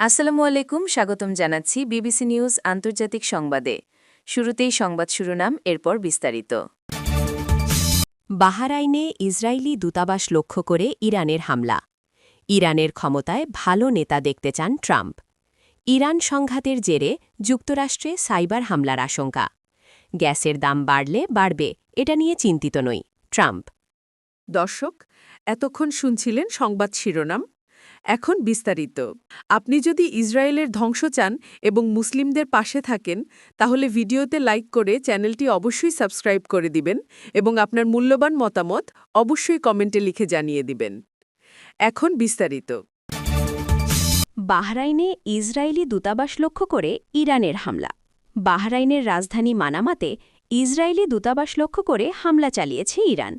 আসসালামু আলাইকুম, স্বাগতম জানাচ্ছি বিবিসি নিউজ আন্তর্জাতিক সংবাদে। শুরুতেই সংবাদ শিরোনাম, এরপর বিস্তারিত। বাহরাইনে ইসরায়েলি দূতাবাস লক্ষ্য করে ইরানের হামলা। ইরানের ক্ষমতায় ভালো নেতা দেখতে চান ট্রাম্প। ইরান সংঘাতের জেরে যুক্তরাষ্ট্রে সাইবার হামলার আশঙ্কা। গ্যাসের দাম বাড়লে বাড়বে, এটা নিয়ে চিন্তিত নই ট্রাম্প। দর্শক, এতক্ষণ শুনছিলেন সংবাদ শিরোনাম। এখন বিস্তারিত। আপনি যদি ইসরায়েলের ধ্বংস চান এবং মুসলিমদের পাশে থাকেন, তাহলে ভিডিওতে লাইক করে চ্যানেলটি অবশ্যই সাবস্ক্রাইব করে দিবেন এবং আপনার মূল্যবান মতামত অবশ্যই কমেন্টে লিখে জানিয়ে দিবেন। এখন বিস্তারিত। বাহরাইনে ইসরায়েলি দূতাবাস লক্ষ্য করে ইরানের হামলা। বাহরাইনের রাজধানী মানামাতে ইসরায়েলি দূতাবাস লক্ষ্য করে হামলা চালিয়েছে ইরান।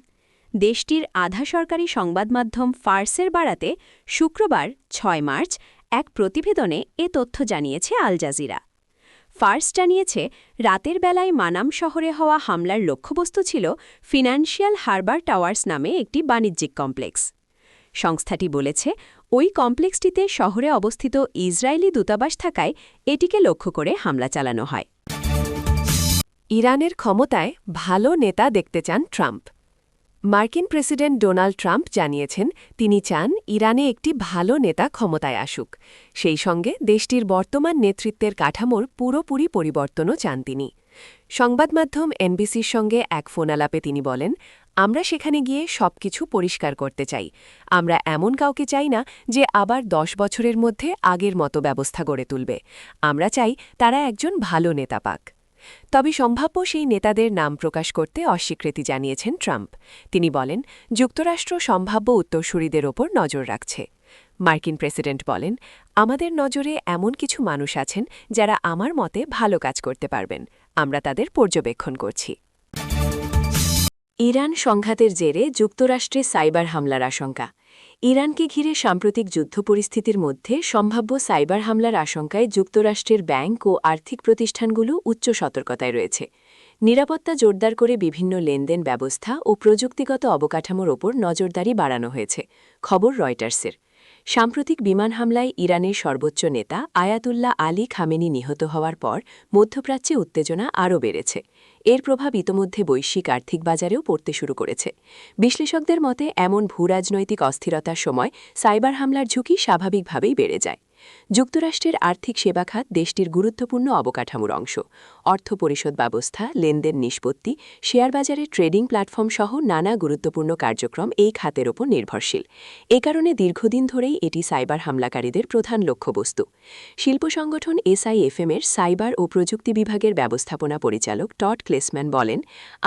দেশটির আধা সরকারি সংবাদমাধ্যম ফার্সের বারাতে শুক্রবার ৬ মার্চ এক প্রতিবেদনে এ তথ্য জানিয়েছে আল জাজিরা। ফার্স জানিয়েছে, রাতের বেলায় মানাম শহরে হওয়া হামলার লক্ষ্যবস্তু ছিল ফিনান্সিয়াল হারবার টাওয়ার্স নামে একটি বাণিজ্যিক কমপ্লেক্স। সংস্থাটি বলেছে, ওই কমপ্লেক্সটিতে শহরে অবস্থিত ইসরায়েলি দূতাবাস থাকায় এটিকে লক্ষ্য করে হামলা চালানো হয়। ইরানের ক্ষমতায় ভালো নেতা দেখতে চান ট্রাম্প। মার্কিন প্রেসিডেন্ট ডোনাল্ড ট্রাম্প জানিয়েছেন, তিনি চান ইরানে একটি ভালো নেতা ক্ষমতায় আসুক। সেই সঙ্গে দেশটির বর্তমান নেতৃত্বের কাঠামোর পুরোপুরি পরিবর্তনও চান তিনি। সংবাদমাধ্যম এনবিসির সঙ্গে এক ফোনালাপে তিনি বলেন, আমরা সেখানে গিয়ে সবকিছু পরিষ্কার করতে চাই। আমরা এমন কাউকে চাই না যে আবার 10 বছরের মধ্যে আগের মতো ব্যবস্থা গড়ে তুলবে। আমরা চাই তারা একজন ভালো নেতা পাক। তবে সম্ভাব্য সেই নেতাদের নাম প্রকাশ করতে অস্বীকৃতি জানিয়েছেন ট্রাম্প। তিনি বলেন, যুক্তরাষ্ট্র সম্ভাব্য উত্তরসূরিদের ওপর নজর রাখছে। মার্কিন প্রেসিডেন্ট বলেন, আমাদের নজরে এমন কিছু মানুষ আছেন যারা আমার মতে ভালো কাজ করতে পারবেন। আমরা তাদের পর্যবেক্ষণ করছি। ইরান সংঘাতের জেরে যুক্তরাষ্ট্রে সাইবার হামলার আশঙ্কা। ইরানকে ঘিরে সাম্প্রতিক যুদ্ধ পরিস্থিতির মধ্যে সম্ভাব্য সাইবার হামলার আশঙ্কায় যুক্তরাষ্ট্রের ব্যাংক ও আর্থিক প্রতিষ্ঠানগুলো উচ্চ সতর্কতায় রয়েছে। নিরাপত্তা জোরদার করে বিভিন্ন লেনদেন ব্যবস্থা ও প্রযুক্তিগত অবকাঠামোর ওপর নজরদারি বাড়ানো হয়েছে। খবর রয়টার্সের। সাম্প্রতিক বিমান হামলায় ইরানের সর্বোচ্চ নেতা আয়াতুল্লাহ আলী খামেনি নিহত হওয়ার পর মধ্যপ্রাচ্যে উত্তেজনা আরও বেড়েছে। এর প্রভাব ইতোমধ্যে বৈশ্বিক আর্থিক বাজারেও পড়তে শুরু করেছে। বিশ্লেষকদের মতে, এমন ভূরাজনৈতিক অস্থিরতার সময় সাইবার হামলার ঝুঁকি স্বাভাবিকভাবেই বেড়ে যায়। যুক্তরাষ্ট্রের আর্থিক সেবা খাত দেশটির গুরুত্বপূর্ণ অবকাঠামোর অংশ। অর্থ পরিশোধ ব্যবস্থা, লেনদেন নিষ্পত্তি, শেয়ার বাজারে ট্রেডিং প্ল্যাটফর্ম সহ নানা গুরুত্বপূর্ণ কার্যক্রম এই খাতের ওপর নির্ভরশীল। এ কারণে দীর্ঘদিন ধরেই এটি সাইবার হামলাকারীদের প্রধান লক্ষ্যবস্তু। শিল্প সংগঠন SIFM-এর সাইবার ও প্রযুক্তি বিভাগের ব্যবস্থাপনা পরিচালক টড ক্লেসম্যান বলেন,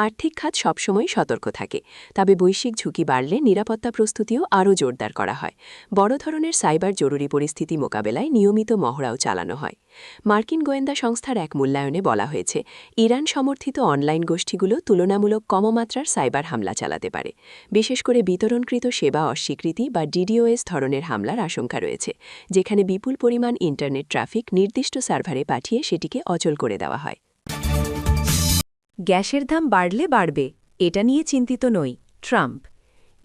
আর্থিক খাত সবসময় সতর্ক থাকে, তবে বৈশ্বিক ঝুঁকি বাড়লে নিরাপত্তা প্রস্তুতিও আরও জোরদার করা হয়। বড় ধরনের সাইবার জরুরি পরিস্থিতি মোকাবেলায় নিয়মিত মহড়াও চালানো হয়। মার্কিন গোয়েন্দা সংস্থার এক মূল্যায়নে বলা হয়েছে, ইরান সমর্থিত অনলাইন গোষ্ঠীগুলো তুলনামূলক কমমাত্রার সাইবার হামলা চালাতে পারে। বিশেষ করে বিতরণকৃত সেবা অস্বীকৃতি বা DDoS ধরনের হামলার আশঙ্কা রয়েছে, যেখানে বিপুল পরিমাণ ইন্টারনেট ট্রাফিক নির্দিষ্ট সার্ভারে পাঠিয়ে সেটিকে অচল করে দেওয়া হয়। গ্যাসের দাম বাড়লে বাড়বে, এটা নিয়ে চিন্তিত নই ট্রাম্প।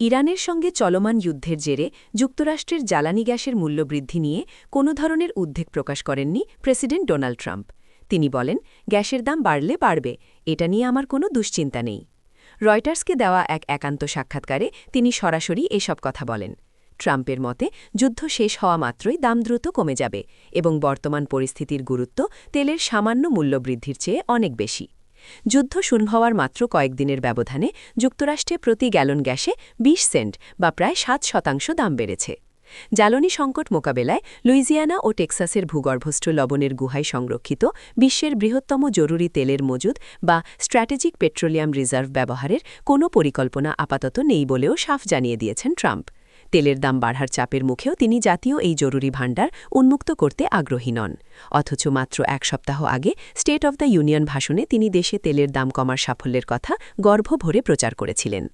ইরানের সঙ্গে চলমান যুদ্ধের জেরে যুক্তরাষ্ট্রের জ্বালানি গ্যাসের মূল্যবৃদ্ধি নিয়ে কোনো ধরনের উদ্বেগ প্রকাশ করেননি প্রেসিডেন্ট ডোনাল্ড ট্রাম্প। তিনি বলেন, গ্যাসের দাম বাড়লে বাড়বে, এটা নিয়ে আমার কোনো দুশ্চিন্তা নেই। রয়টার্সকে দেওয়া এক একান্ত সাক্ষাৎকারে তিনি সরাসরি এসব কথা বলেন। ট্রাম্পের মতে, যুদ্ধ শেষ হওয়া মাত্রই দাম দ্রুত কমে যাবে এবং বর্তমান পরিস্থিতির গুরুত্ব তেলের সামান্য মূল্যবৃদ্ধির চেয়ে অনেক বেশি। যুদ্ধ শুরু হওয়ার মাত্র কয়েকদিনের ব্যবধানে যুক্তরাষ্ট্রে প্রতি গ্যালন গ্যাসে 20 সেন্ট বা প্রায় 7% দাম বেড়েছে। জ্বালানি সংকট মোকাবেলায় লুইজিয়ানা ও টেক্সাসের ভূগর্ভস্থ লবণের গুহায় সংরক্ষিত বিশ্বের বৃহত্তম জরুরি তেলের মজুদ বা স্ট্র্যাটেজিক পেট্রোলিয়াম রিজার্ভ ব্যবহারের কোনো পরিকল্পনা আপাতত নেই বলেও সাফ জানিয়ে দিয়েছেন ট্রাম্প। তেলের দাম বাড়ার চাপের মুখেও তিনি জাতীয় এই জরুরি ভাণ্ডার উন্মুক্ত করতে আগ্রহী নন। অথচ মাত্র এক সপ্তাহ আগে স্টেট অব দ্য ইউনিয়ন ভাষণে তিনি দেশে তেলের দাম কমার সাফল্যের কথা গর্ব ভরে প্রচার করেছিলেন।